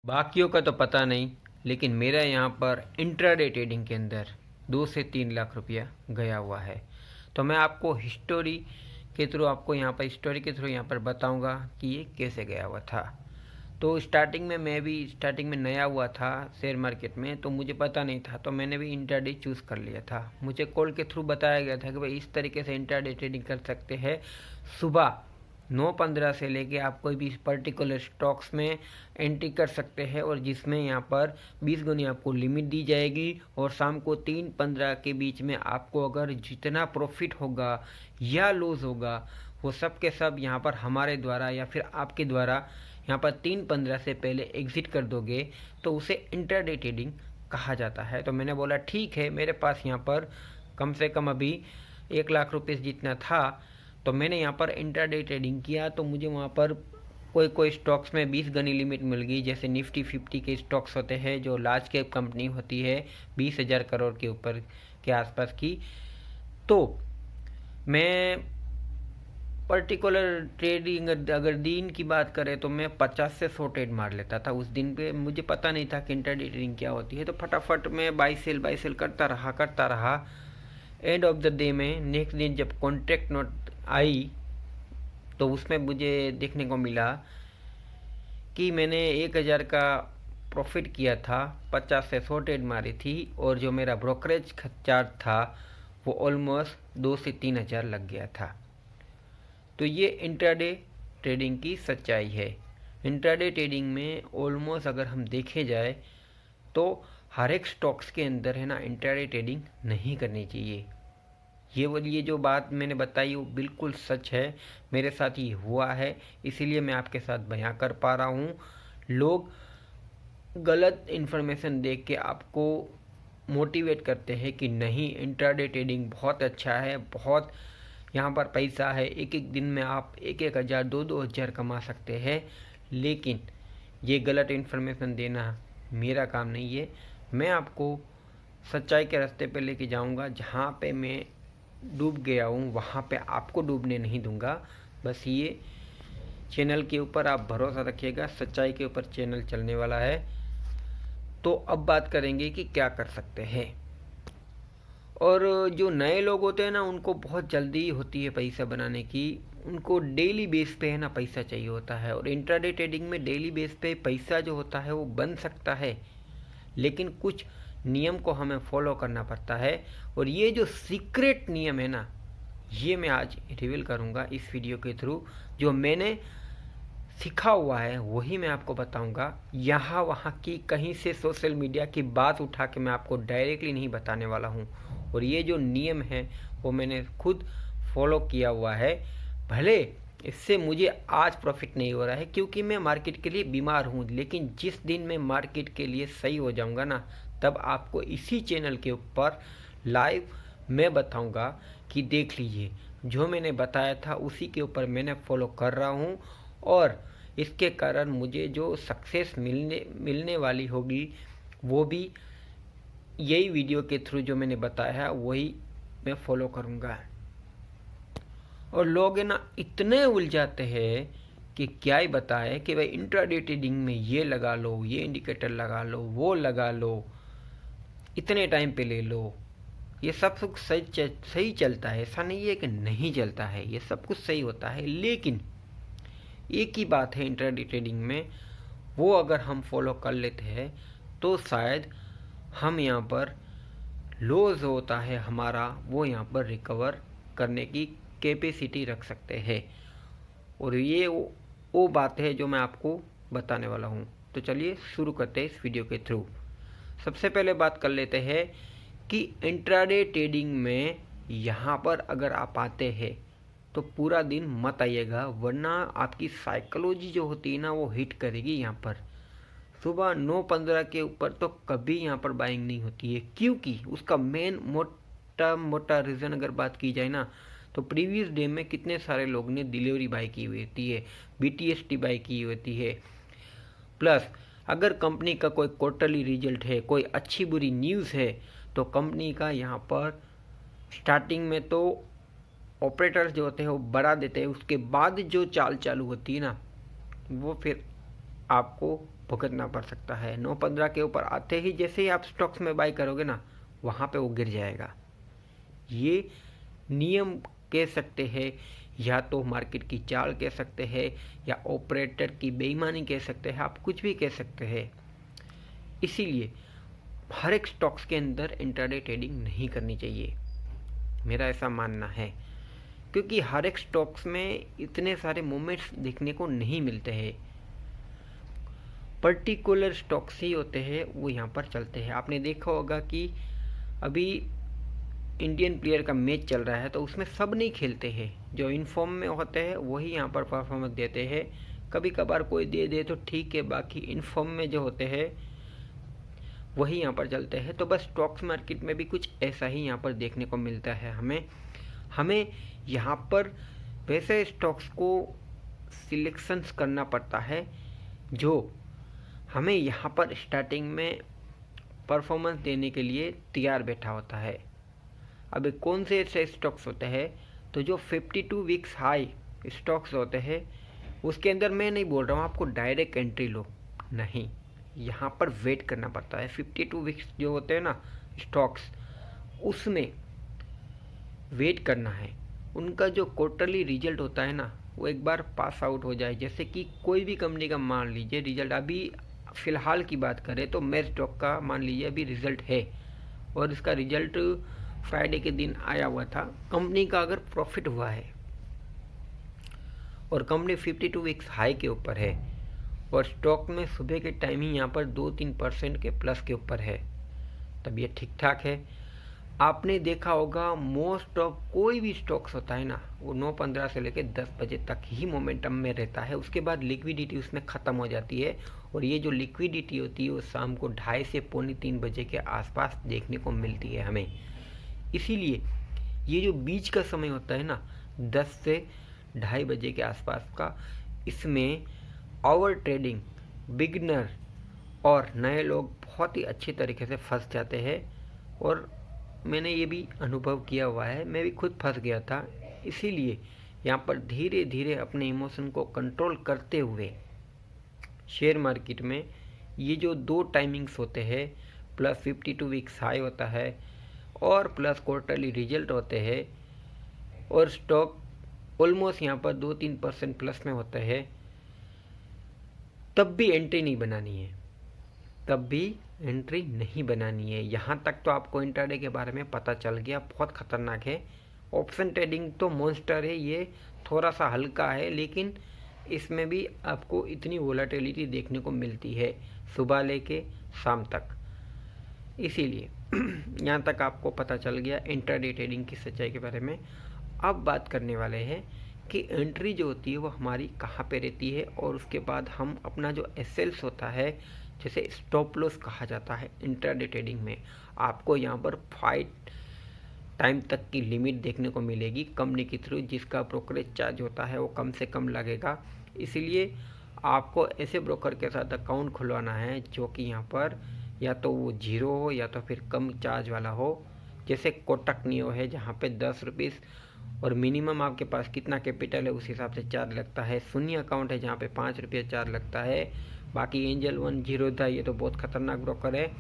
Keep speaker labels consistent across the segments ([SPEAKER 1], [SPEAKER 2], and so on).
[SPEAKER 1] बाकियों का तो पता नहीं, लेकिन मेरा यहाँ पर इंट्राडे ट्रेडिंग के अंदर 2 से 3 लाख रुपया गया हुआ है। तो मैं आपको हिस्टोरी के थ्रू यहाँ पर बताऊंगा कि ये कैसे गया हुआ था। तो स्टार्टिंग में नया हुआ था शेयर मार्केट में, तो मुझे पता नहीं था, तो मैंने भी इंट्राडे चूज़ कर लिया था। मुझे कॉल के थ्रू बताया गया था कि भाई इस तरीके से इंट्राडे ट्रेडिंग कर सकते हैं। सुबह 9:15 से लेके आप कोई भी पर्टिकुलर स्टॉक्स में एंट्री कर सकते हैं, और जिसमें यहाँ पर 20 गुनी आपको लिमिट दी जाएगी, और शाम को 3:15 के बीच में आपको अगर जितना प्रॉफिट होगा या लॉस होगा वो सब के सब यहाँ पर हमारे द्वारा या फिर आपके द्वारा यहाँ पर 3:15 से पहले एग्जिट कर दोगे, तो उसे इंट्राडे ट्रेडिंग कहा जाता है। तो मैंने बोला ठीक है, मेरे पास यहाँ पर कम से कम अभी 1 लाख रुपये जितना था, तो मैंने यहाँ पर इंट्राडे ट्रेडिंग किया। तो मुझे वहाँ पर कोई स्टॉक्स में 20 गनी लिमिट मिल गई, जैसे निफ्टी 50 के स्टॉक्स होते हैं जो लार्ज कैप कंपनी होती है 20,000 करोड़ के ऊपर के आसपास की। तो मैं पर्टिकुलर ट्रेडिंग अगर दिन की बात करें तो मैं 50 से 100 ट्रेड मार लेता था उस दिन पे। मुझे पता नहीं था कि इंट्राडे ट्रेडिंग क्या होती है, तो फटाफट मैं बाई सेल करता रहा। एंड ऑफ द डे में नेक्स्ट दिन जब कॉन्ट्रैक्ट नोट आई, तो उसमें मुझे देखने को मिला कि मैंने 1,000 का प्रॉफिट किया था, 50 से 100 ट्रेड मारी थी, और जो मेरा ब्रोकरेज चार्ज था वो ऑलमोस्ट 2 से 3 हज़ार लग गया था। तो ये इंट्राडे ट्रेडिंग की सच्चाई है। इंट्राडे ट्रेडिंग में ऑलमोस्ट अगर हम देखे जाए तो हर एक स्टॉक्स के अंदर है ना इंट्राडे ट्रेडिंग नहीं करनी चाहिए। ये जो बात मैंने बताई वो बिल्कुल सच है, मेरे साथ ये हुआ है, इसीलिए मैं आपके साथ बयां कर पा रहा हूँ। लोग गलत इन्फॉर्मेशन देख के आपको मोटिवेट करते हैं कि नहीं इंट्राडे ट्रेडिंग बहुत अच्छा है, बहुत यहाँ पर पैसा है, एक एक दिन में आप 1-1 हज़ार 2-2 हज़ार कमा सकते हैं। लेकिन ये गलत इन्फॉर्मेशन देना मेरा काम नहीं है। मैं आपको सच्चाई के रास्ते पे लेके जाऊंगा, जहाँ पे मैं डूब गया हूँ वहाँ पे आपको डूबने नहीं दूंगा। बस ये चैनल के ऊपर आप भरोसा रखिएगा, सच्चाई के ऊपर चैनल चलने वाला है। तो अब बात करेंगे कि क्या कर सकते हैं। और जो नए लोग होते हैं ना, उनको बहुत जल्दी होती है पैसा बनाने की, उनको डेली बेस पे है ना पैसा चाहिए होता है। और इंट्राडे ट्रेडिंग में डेली बेस पे पैसा जो होता है वो बन सकता है, लेकिन कुछ नियम को हमें फॉलो करना पड़ता है। और ये जो सीक्रेट नियम है ना, ये मैं आज रिवील करूँगा इस वीडियो के थ्रू। जो मैंने सीखा हुआ है वही मैं आपको बताऊंगा। यहाँ वहाँ की कहीं से सोशल मीडिया की बात उठा के मैं आपको डायरेक्टली नहीं बताने वाला हूँ। और ये जो नियम है वो मैंने खुद फॉलो किया हुआ है। भले इससे मुझे आज प्रॉफिट नहीं हो रहा है क्योंकि मैं मार्केट के लिए बीमार हूँ, लेकिन जिस दिन मैं मार्केट के लिए सही हो जाऊँगा ना, तब आपको इसी चैनल के ऊपर लाइव मैं बताऊँगा कि देख लीजिए जो मैंने बताया था उसी के ऊपर मैंने फॉलो कर रहा हूँ, और इसके कारण मुझे जो सक्सेस मिलने वाली होगी वो भी यही वीडियो के थ्रू जो मैंने बताया है वही मैं फॉलो करूँगा। और लोग है ना इतने उलझाते हैं कि क्या ही बताए कि भाई इंट्राडे ट्रेडिंग में ये लगा लो, ये इंडिकेटर लगा लो, वो लगा लो, इतने टाइम पे ले लो। ये सब कुछ सही चलता है, ऐसा नहीं है कि नहीं चलता है, ये सब कुछ सही होता है। लेकिन एक ही बात है इंट्राडे ट्रेडिंग में, वो अगर हम फॉलो कर लेते हैं तो शायद हम यहाँ पर लॉस होता है हमारा वो यहाँ पर रिकवर करने की कैपेसिटी रख सकते हैं। और ये वो बात है जो मैं आपको बताने वाला हूँ। तो चलिए शुरू करते हैं इस वीडियो के थ्रू। सबसे पहले बात कर लेते हैं कि इंट्राडे ट्रेडिंग में यहाँ पर अगर आप आते हैं तो पूरा दिन मत आइएगा, वरना आपकी साइकोलॉजी जो होती है ना वो हिट करेगी। यहाँ पर सुबह 9:15 के ऊपर तो कभी यहाँ पर बाइंग नहीं होती है, क्योंकि उसका मेन मोटा रीज़न अगर बात की जाए ना, तो प्रीवियस डे में कितने सारे लोग ने डिलीवरी बाई की हुई होती है, BTST बाई की होती है। प्लस अगर कंपनी का कोई क्वार्टरली रिजल्ट है, कोई अच्छी बुरी न्यूज़ है, तो कंपनी का यहाँ पर स्टार्टिंग में तो ऑपरेटर्स जो होते हैं वो बढ़ा देते हैं, उसके बाद जो चाल चालू होती है ना वो फिर आपको भुगतना पड़ सकता है। 9.15 के ऊपर आते ही जैसे ही आप स्टॉक्स में बाई करोगे ना, वहाँ पे वो गिर जाएगा। ये नियम कह सकते हैं, या तो मार्केट की चाल कह सकते हैं, या ऑपरेटर की बेईमानी कह सकते हैं, आप कुछ भी कह सकते हैं। इसीलिए हर एक स्टॉक्स के अंदर इंट्राडे ट्रेडिंग नहीं करनी चाहिए, मेरा ऐसा मानना है। क्योंकि हर एक स्टॉक्स में इतने सारे मूवमेंट्स देखने को नहीं मिलते हैं। पर्टिकुलर स्टॉक्स ही होते हैं वो यहाँ पर चलते हैं। आपने देखा होगा कि अभी इंडियन प्लेयर का मैच चल रहा है, तो उसमें सब नहीं खेलते हैं। जो इनफॉर्म में होते हैं वही यहाँ पर परफॉर्मेंस देते हैं। कभी कभार कोई दे दे तो ठीक है, बाकी इनफॉर्म में जो होते हैं वही यहाँ पर चलते हैं। तो बस स्टॉक्स मार्केट में भी कुछ ऐसा ही यहाँ पर देखने को मिलता है। हमें यहाँ पर वैसे स्टॉक्स को सिलेक्शंस करना पड़ता है जो हमें यहाँ पर स्टार्टिंग में परफॉर्मेंस देने के लिए तैयार बैठा होता है। अब कौन से ऐसे स्टॉक्स होते हैं, तो जो 52 वीक्स हाई स्टॉक्स होते हैं उसके अंदर मैं नहीं बोल रहा हूँ आपको डायरेक्ट एंट्री लो, नहीं, यहाँ पर वेट करना पड़ता है। 52 वीक्स जो होते हैं ना स्टॉक्स, उसमें वेट करना है। उनका जो क्वार्टरली रिजल्ट होता है ना, वो एक बार पास आउट हो जाए। जैसे कि कोई भी कंपनी का मान लीजिए रिजल्ट, अभी फ़िलहाल की बात करें तो मेरे स्टॉक का मान लीजिए अभी रिजल्ट है, और इसका रिजल्ट फ्राइडे के दिन आया हुआ था। कंपनी का अगर प्रॉफिट हुआ है और कंपनी 52 वीक्स हाई के ऊपर है, और स्टॉक में सुबह के टाइम ही यहाँ पर 2-3% के प्लस के ऊपर है, तब ये ठीक ठाक है। आपने देखा होगा मोस्ट ऑफ कोई भी स्टॉक्स होता है ना, वो 9:15 से लेकर 10 बजे तक ही मोमेंटम में रहता है। उसके बाद लिक्विडिटी उसमें ख़त्म हो जाती है, और ये जो लिक्विडिटी होती है वो शाम को 2:30 से 2:45 बजे के आसपास देखने को मिलती है हमें। इसीलिए ये जो बीच का समय होता है ना 10 से 2:30 बजे के आसपास का, इसमें ओवर ट्रेडिंग, बिगनर और नए लोग बहुत ही अच्छे तरीके से फंस जाते हैं। और मैंने ये भी अनुभव किया हुआ है, मैं भी खुद फंस गया था। इसीलिए यहाँ पर धीरे धीरे अपने इमोशन को कंट्रोल करते हुए शेयर मार्केट में ये जो 2 टाइमिंग्स होते हैं, प्लस 52 वीक्स हाई होता है और प्लस क्वार्टरली रिजल्ट होते हैं, और स्टॉक ऑलमोस्ट यहाँ पर 2-3% प्लस में होता है, तब भी एंट्री नहीं बनानी है, तब भी एंट्री नहीं बनानी है। यहाँ तक तो आपको इंट्राडे के बारे में पता चल गया, बहुत ख़तरनाक है। ऑप्शन ट्रेडिंग तो मॉन्स्टर है, ये थोड़ा सा हल्का है, लेकिन इसमें भी आपको इतनी वोलेटिलिटी देखने को मिलती है सुबह लेके शाम तक। इसीलिए यहाँ तक आपको पता चल गया इंट्राडे ट्रेडिंग की सच्चाई के बारे में। अब बात करने वाले हैं कि एंट्री जो होती है वो हमारी कहाँ पे रहती है, और उसके बाद हम अपना जो एसएल्स होता है, जैसे स्टॉप लॉस कहा जाता है इंट्राडे ट्रेडिंग में, आपको यहाँ पर 5 टाइम तक की लिमिट देखने को मिलेगी कंपनी के थ्रू, जिसका ब्रोकरेज चार्ज होता है वो कम से कम लगेगा। इसीलिए आपको ऐसे ब्रोकर के साथ अकाउंट खुलवाना है जो कि यहाँ पर या तो वो 0 हो या तो फिर कम चार्ज वाला हो। जैसे कोटक नियो है जहाँ पे 10 रुपीज़ और मिनिमम आपके पास कितना कैपिटल है उस हिसाब से चार्ज लगता है। शून्य अकाउंट है जहाँ पे 5 रुपये चार्ज लगता है। बाकी एंजल 1 जीरोधा ये तो बहुत ख़तरनाक ब्रोकर है,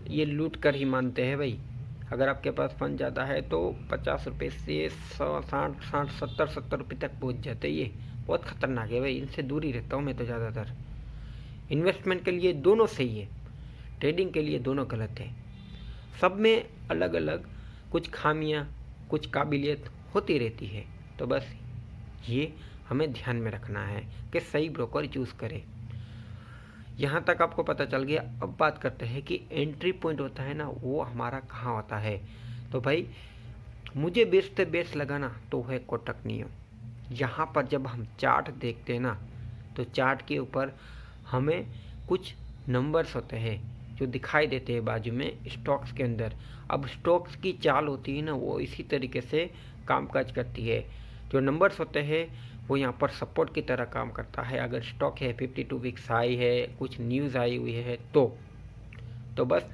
[SPEAKER 1] ये लूट कर ही मानते हैं भाई। अगर आपके पास फंड ज़्यादा है तो 50 रुपये से 60 70 रुपये तक पहुँच जाते हैं। ये बहुत ख़तरनाक है भाई, इनसे दूर ही रहता हूँ मैं तो ज़्यादातर। इन्वेस्टमेंट के लिए दोनों सही है, ट्रेडिंग के लिए दोनों गलत है। सब में अलग अलग कुछ खामियां, कुछ काबिलियत होती रहती है। तो बस ये हमें ध्यान में रखना है कि सही ब्रोकर चूज़ करें। यहाँ तक आपको पता चल गया। अब बात करते हैं कि एंट्री पॉइंट होता है ना वो हमारा कहाँ होता है। तो भाई मुझे बेस्ट से बेस्ट लगा ना तो है कोटक नियो। यहाँ पर जब हम चार्ट देखते हैं ना तो चार्ट के ऊपर हमें कुछ नंबर्स होते हैं जो दिखाई देते हैं बाजू में स्टॉक्स के अंदर। अब स्टॉक्स की चाल होती है ना वो इसी तरीके से कामकाज करती है। जो नंबर्स होते हैं वो यहाँ पर सपोर्ट की तरह काम करता है। अगर स्टॉक है 52 वीक्स हाई है, कुछ न्यूज़ आई हुई है तो बस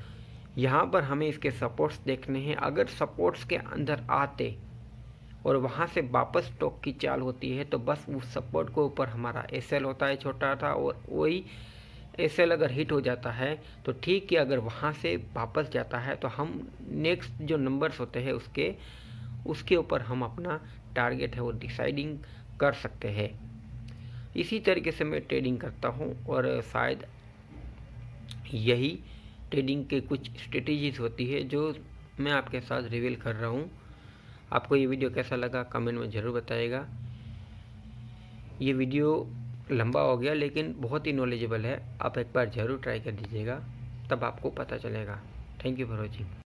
[SPEAKER 1] यहाँ पर हमें इसके सपोर्ट्स देखने हैं। अगर सपोर्ट्स के अंदर आते और वहाँ से वापस स्टॉक की चाल होती है तो बस उस सपोर्ट के ऊपर हमारा एसएल होता है छोटा था, और वही एसएल अगर हिट हो जाता है तो ठीक है, अगर वहाँ से वापस जाता है तो हम नेक्स्ट जो नंबर्स होते हैं उसके ऊपर हम अपना टारगेट है वो डिसाइडिंग कर सकते हैं। इसी तरीके से मैं ट्रेडिंग करता हूँ और शायद यही ट्रेडिंग के कुछ स्ट्रेटेजीज होती है जो मैं आपके साथ रिवील कर रहा हूँ। आपको ये वीडियो कैसा लगा कमेंट में ज़रूर बताइएगा। ये वीडियो लंबा हो गया लेकिन बहुत ही नॉलेजेबल है, आप एक बार ज़रूर ट्राई कर दीजिएगा, तब आपको पता चलेगा। Thank you for watching.